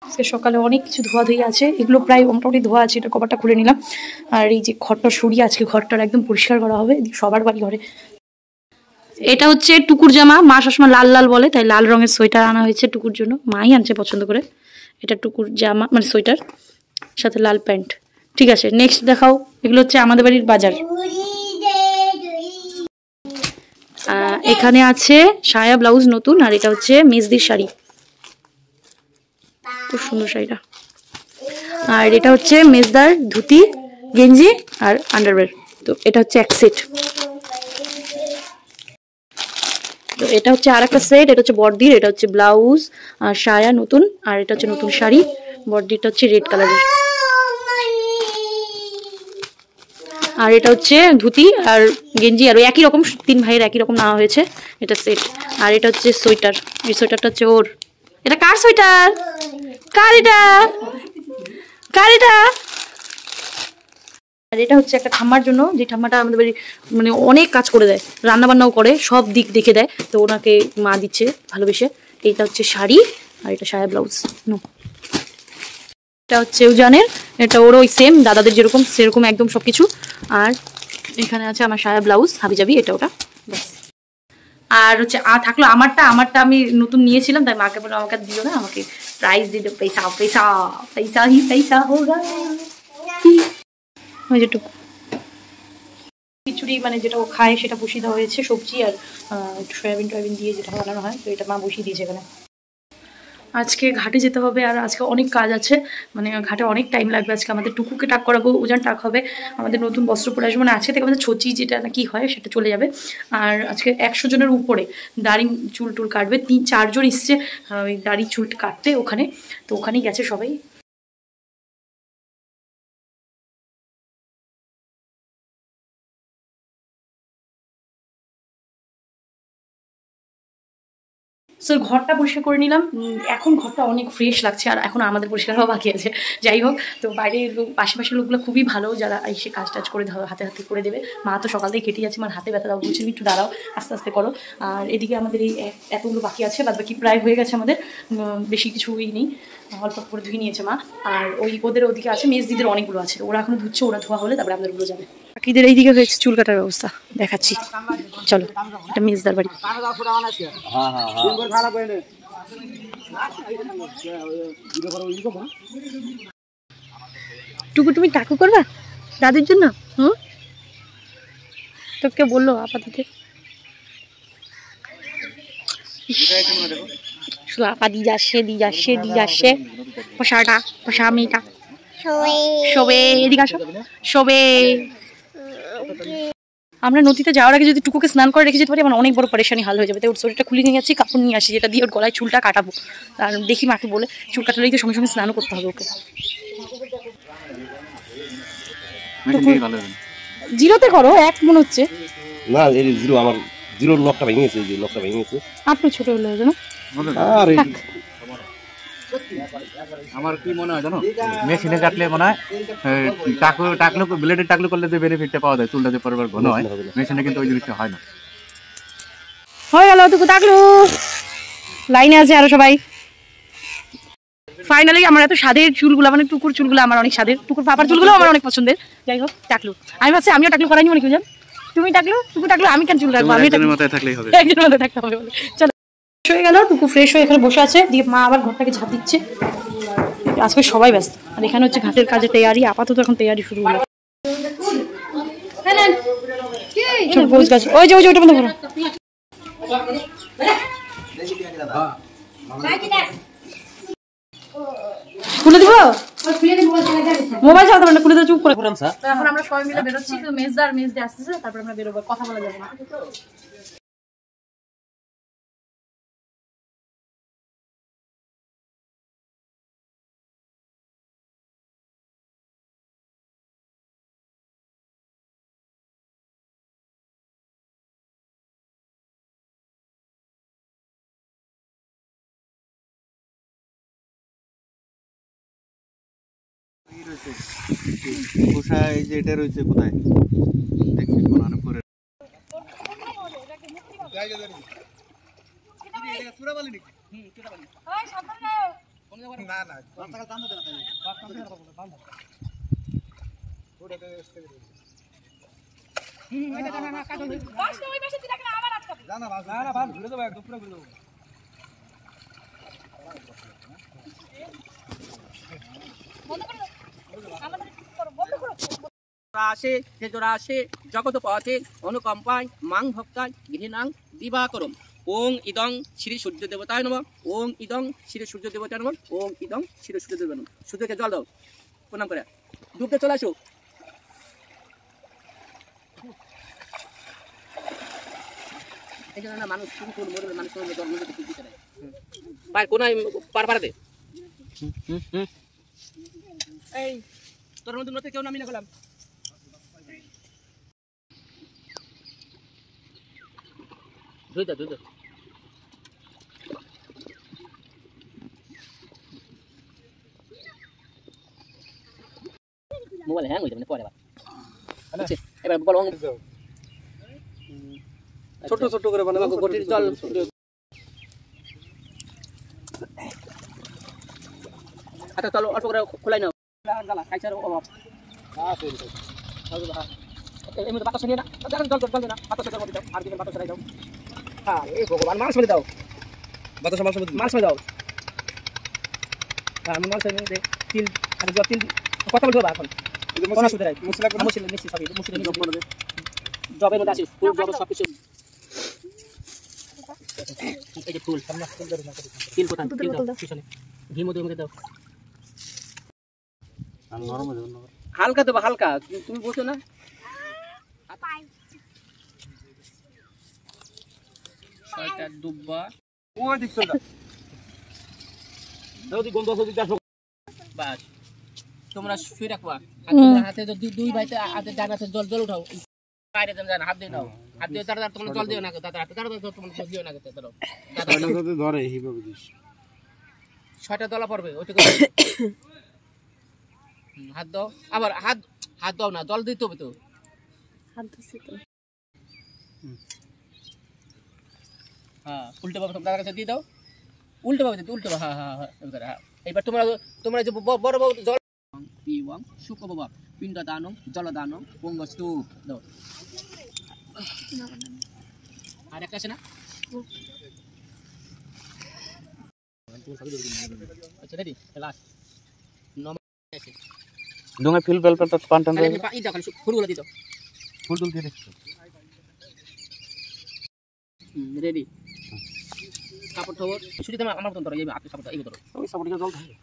আজকে সকালে অনেক কিছু ধোয়াধুয়ি আছে, এগুলো প্রায় মোটামুটি ধোয়া আছে। এটা কভারটা খুলে নিলাম। আর এই যে ঘরটা সরিয়ে আজকে ঘরটার একদম পরিষ্কার করা হবে সবার বাড়ি ঘরে। এটা হচ্ছে টুকুর জামা, মা সবসময় লাল লাল বলে, তাই লাল রঙের সোয়েটার আনা হয়েছে টুকুর জন্য। মাই আনছে পছন্দ করে। এটা টুকুর জামা মানে সোয়েটার, সাথে লাল প্যান্ট। ঠিক আছে, নেক্সট দেখাও। এগুলো হচ্ছে আমাদের বাড়ির বাজার। এখানে আছে সায়া ব্লাউজ নতুন, আর এটা হচ্ছে মেজদির শাড়ি, খুব সুন্দর শাড়িটা। আর এটা হচ্ছে মেজদার ধুতি, গেঞ্জি আর আন্ডারওয়্যার। তো এটা হচ্ছে এক সেট। তো এটা হচ্ছে আর একটা সেট। এটা হচ্ছে বর্দির, এটা হচ্ছে ব্লাউজ আর সায়া নতুন, আর এটা হচ্ছে নতুন শাড়ি। বর্দিরটা হচ্ছে রেড কালারের, আর এটা হচ্ছে ধুতি আর গেঞ্জি, আর একই রকম, তিন ভাইয়ের একই রকম নেওয়া হয়েছে। এটা সেট। আর এটা হচ্ছে সোয়েটার, এই সোয়েটারটা হচ্ছে ওর। এটা কার সোয়েটার? কার এটা? কার এটা? আর এটা হচ্ছে একটা ঠাম্মার জন্য, যে ঠাম্মাটা আমাদের বাড়ি মানে অনেক কাজ করে দেয়, রান্না বান্নাও করে, সব দিক দেখে দেয়। তো ওনাকে মা দিচ্ছে ভালোবেসে। এইটা হচ্ছে শাড়ি, আর এটা সায়া ব্লাউজ। এটা হচ্ছে উজানের, এটা ওর ওই সেম দাদাদের যেরকম সেরকম একদম সবকিছু। আর এখানে আছে আমার সায়া ব্লাউজ হাবিজাবি, এটা ওটা ব্যাস। আর হচ্ছে থাকলো আমারটা আমি নতুন নিয়েছিলাম, তাই মাকে বলে আমাকে দিও না, আমাকে প্রাইজ দিল। পয়সা পয়সা পয়সা হি পয়সা হোগা। ওই যেটুকু খিচুড়ি মানে যেটা ও খায় সেটা বসিয়ে দেওয়া হয়েছে, সবজি আর একটু সয়াবিন টয়াবিন দিয়ে যেটা বানানো হয়, তো এটা মা বসিয়ে দিয়েছে এখানে। আজকে ঘাটে যেতে হবে, আর আজকে অনেক কাজ আছে, মানে ঘাটে অনেক টাইম লাগবে। আজকে আমাদের টুকুকে টাক করাবো, ওজন টাক হবে, আমাদের নতুন বস্ত্র পরে আসবে, মানে আজকে থেকে আমাদের ছচি যেটা না কি হয় সেটা চলে যাবে। আর আজকে 100 জনের উপরে দাড়ি চুল টুল কাটবে, 3-4 জন এসছে ওই দাড়ি চুল কাটতে ওখানে, তো ওখানেই গেছে সবাই। সো ঘরটা পরিষ্কার করে নিলাম, এখন ঘরটা অনেক ফ্রেশ লাগছে, আর এখন আমাদের পরিষ্কার হওয়া বাকি আছে। যাই হোক, তো বাইরের লোক, আশেপাশের লোকগুলো খুবই ভালো, যারা এসে কাজ টাজ করে হাতে হাতে করে দেবে। মা তো সকাল থেকে কেটে যাচ্ছে, আমার হাতে ব্যথা দাও, বলছি একটু দাঁড়াও, আস্তে আস্তে করো। আর এদিকে আমাদের এই এতগুলো বাকি আছে, বাদ বাকি প্রায় হয়ে গেছে আমাদের, বেশি কিছুই নেই, অল্প করে ধুয়ে নিয়েছে মা। আর ওদের ওদিকে আছে, মেজ দিদির অনেকগুলো আছে, ওরা এখনো ধুচ্ছে, ওরা ধোয়া হলে তারপরে আমাদেরগুলো যাবে। বাকিদের এইদিকে হয়েছে চুল কাটার ব্যবস্থা, দেখাচ্ছি চলো। এটা মেজদার বাড়ি। টুকু তুমি টাকু করবা দাদির জন্য? তোকে বললো আপাতত, শুধু আপা দিয়ে যাচ্ছে পশাটা পশা মেয়েটা শোবে। এদিকে আসো, শোবে। আমরা নদীতে যাওয়ার আগে যদি টুকুকে স্নান করে রেখে যেতে পারি, আমার অনেক বড় পরেশানি হাল হয়ে যাবে। তাই ওর শরীরটা খুলে নিয়ে যাচ্ছি, কাপড় নিয়ে আসি, যেটা দিয়ে ওর গলায় চুলটা কাটাবো। আর দেখি মাকে বলে চুল কাটালেই তো সঙ্গে সঙ্গে স্নানও করতে হবে ওকে। জিরোতে করো, এক মনে হচ্ছে না, এই জিরো আমার জিরোর লকটা ভেঙে গেছে, যে লকটা ভেঙে গেছে। আপনি ছোট হলে জানো। আরে আমার কি মনে হয় জানো, মেশিনে কাটলে মনে হয় টাকলো ব্লেডে টাকলো করলে যে বেনিফিটটা পাওয়া যায়, চুলটা যে পরিবার ঘন হয়, মেশিনে কিন্তু ওই জিনিসটা হয় না। হয়ে গেল টুকু টাকলু, লাইনে আছে আরো সবাই। ফাইনালি আমার এত স্বাদের চুলগুলো, মানে টুকুর চুলগুলো আমার অনেক স্বাদের, টুকুর পাপার চুলগুলো আমার অনেক পছন্দের। যাই হোক টাকলু, আমি ভাবছি আমিও টাকলু করাই মানে কি জান, তুমি টাকলু টুকু টাকলু, আমি কেন চুল রাখবো, আমি একজনের মাথায় থাকলেই হবে, একজনের মাথায় থাকতে হবে বলে। চলো হয়ে গেল, টুকু ফ্রেশ হয়ে এখানে বসে আছে, দিয়ে মা আবার ঘরটাকে ঝাঁপ দিচ্ছে। আজকে সবাই ব্যস্ত, আর এখানে হচ্ছে ঘাটের কাজে তৈয়ারি, আপাতত এখন তৈয়ারি শুরু হলো। সবুজ গাছ, ওই যে ওইটা বন্ধ করো। খুলে দিব মোবাইল চালাতে পারে না, খুলে চুপ করে। এখন আমরা সবাই মিলে বেরোচ্ছি, তো মেজদার মেজদে আসতেছে, তারপর আমরা বেরোবো, কথা বলা যাবে না। এই যে এটা রয়েছে কোথায় দেখছি কোন করে জায়গা জানি এটা সুরাবালি নাকি? এটা বালি। ওই সাবধানে আসে যে জোড়া আসে জগত পথে অনুকম্পায় মাং ভক্তায় ঘৃণাং দিবাকরম। ওং ইদং শ্রী সূর্য দেবতায় নমঃ। ওং ইদং শ্রী সূর্য দেবতায় নমঃ। ওং ইদং শ্রী সূর্য দেবতায় নমঃ। সূর্যকে জল দাও, প্রণাম করে ডুবতে চলে আসো। এই জন্য না মানুষ মানুষ কোনায় পার পাড়াতে এই তোর মধ্যে নতে কেউ নামি না করলাম। ধুইতে মোবাইল হ্যাং হয়ে যাবে পরে এবার বলো ছোট ছোট করে বানাবো গটির জল আচ্ছা চলো অল্প করে খোলাই নাও খাইছার অভাব এর মধ্যে বাতাস নিয়ে না জল জল না বাতাসের মধ্যে দাও আর দিকে বাতাস দাও। হ্যাঁ এই ভগবান মাংস মধ্যে দাও বাতাস মাংস মধ্যে দাও। হ্যাঁ মাংস মধ্যে তিল আর জল তিল কথা বলবো এখন কোন সুদে রাখ মশলা মিক্সি সবই মশলা জব করে দে জবের মধ্যে আসিস ফুল জব সব কিছু এই যে ফুল সামনে তিল কোথায় তিল দাও পিছনে ঘি মধ্যে দাও আর নরম হয়ে যাবে হালকা দেবো হালকা তুমি বলছো না ছয়টা দুব্বা ও দিক চল দাও দি গন্ধ আছে দিক আসো বাস তোমরা শুয়ে রাখবা হাতে তো দুই ভাইতে হাতে ডানাতে জল জল উঠাও বাইরে যান হাত দিয়ে দাও হাত দিয়ে দাঁড়া তোমরা জল দিও না দাদা দাঁড়া তোমরা জল দিও না দাদা দাদা ধরে এইভাবে দিস ছয়টা দলা পড়বে ওইটুকু হাত দাও আবার হাত দাও না জল দিতে হবে তো হাত দিছি তো হ্যাঁ উল্টো ভাবে দাদার কাছে দিয়ে দাও উল্টো ভাবে দিতে উল্টো হ্যাঁ হ্যাঁ হ্যাঁ এবার তোমরা যে বড় বড় জল পিওয়াং সুকববা পিণ্ড দানং জল দানং পঙ্গস্তু দাও আর একটা আছে না আচ্ছা রেডি লাস্ট ডোঙে ফিল বেল পেল পান্টান রে এই দেখো ফুলগুলো দিতো ফুল তুল দিয়ে রেডি কাপড় ধোর ছুটি তোমার আমার মতন ধরো এই আপনি সাপোর্ট এই ধরো ওই সাপোর্টে জল থাকে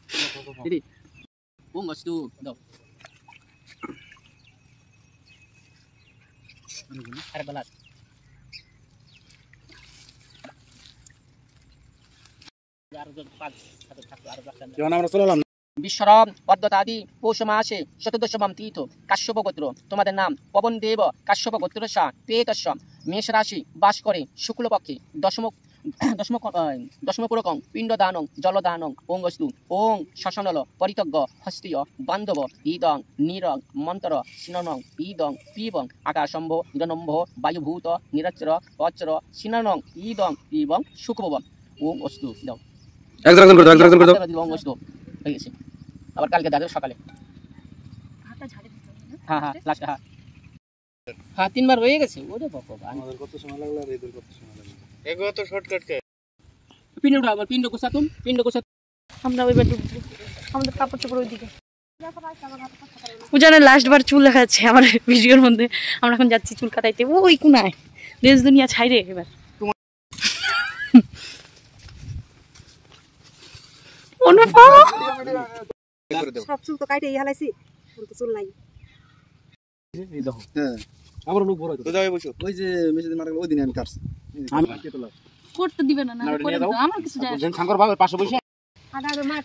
রেডি পঙ্গস্তু দাও আরে বালাস বিশ্বরম পদ্মতাদি পৌষ মাসে চতুর্দশম তীর্থ কাশ্যপ গোত্র তোমাদের নাম পবন দেব কাশ্যপ গোত্র পেতস্য মেষ রাশি বাস করে শুক্লপক্ষে দশমপুরকং পিণ্ড দানং জল দানং পঙ্গস্তু ওং শশনল পরিতজ্ঞ হস্তীয় বান্ধব ইদং নিরং মন্ত্র সিননং ইদং পিবং আকাশম্ভ নিরনম্ভ বায়ুভূত নিরচর অচর সিননং ইদং পিবং শুক্রবং ওং অস্তু দাও একজন করে দাও ওং অস্তু হয়ে গেছে আবার কালকে দাদা সকালে হ্যাঁ হ্যাঁ লাস্ট হ্যাঁ তিনবার হয়ে গেছে ওরে ভগবান আমাদের কত সময় লাগলো আর এদের কত সময় লাগলো এগো তো শর্টকাট কে পিণ্ড উঠাও আবার পিণ্ড কোসা আমরা ওইবার ডুববো আমাদের কাপড় চোপড় ওইদিকে পূজানের লাস্ট বার চুল দেখা যাচ্ছে আমার ভিডিওর মধ্যে আমরা এখন যাচ্ছি চুল কাটাইতে ওই কোনায় দেশ দুনিয়া ছাইরে এবার সব চুল তো কাটে হালাইছি চুল নাই এই দেখো হ্যাঁ আমার লোক বড় তো যাবে বসো ওই যে মেসেজ মারা গেল ওই দিন আমি কাটছি আমি করতে দিবে না করে দাও আমার কিছু যায় না শঙ্কর বাবার পাশে বসে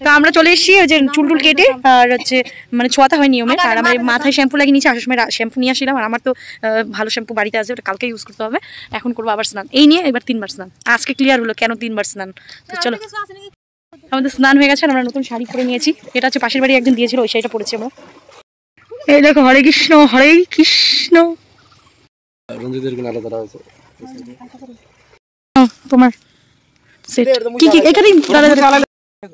তো আমরা চলে এসেছি ওই যে চুল টুল কেটে আর হচ্ছে মানে ছোঁয়াতে হয় নিয়মে আর আমার মাথায় শ্যাম্পু লাগিয়ে নিচে আসার সময় শ্যাম্পু নিয়ে আসছিলাম আর আমার তো ভালো শ্যাম্পু বাড়িতে আছে ওটা কালকে ইউজ করতে হবে এখন করবো আবার স্নান এই নিয়ে এবার 3 বার স্নান আজকে ক্লিয়ার হলো কেন 3 বার স্নান তো চলো আমাদের স্নান হয়ে গেছে আমরা নতুন শাড়ি পরে নিয়েছি এটা হচ্ছে পাশের বাড়ি একজন দিয়েছিল ওই শাড়িটা পরেছি আমরা এই দেখো হরে কৃষ্ণ রঞ্জিতের গুণ আলাদা আছে তোমার সেট কি এখানেই দাদা চলে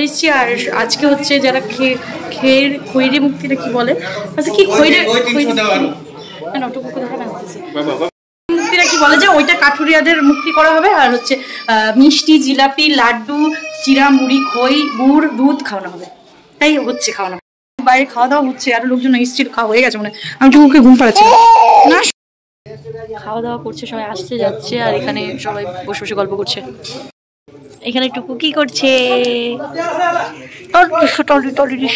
এসেছি। আর আজকে হচ্ছে যারা খৈরে মুক্তিটা কি বলে, আচ্ছা কি মুক্তিটা কি বলে যে ওইটা কাঠুরিয়াদের মুক্তি করা হবে। আর হচ্ছে মিষ্টি, জিলাপি, লাড্ডু, চিরা, মুড়ি, খই, গুড়, দুধ খাওয়ানো হবে। তাই হচ্ছে খাওয়ানো, বাইরে খাওয়া দাওয়া হচ্ছে। আরো লোকজন এসেছিল, খাওয়া হয়ে গেছে মানে আমি চুকুকে ঘুম পাড়াচ্ছি না। খাওয়া দাওয়া করছে, সবাই আসছে যাচ্ছে, আর এখানে সবাই বসে বসে গল্প করছে। এখানে টুকু কি করছে, টলি টলি টলি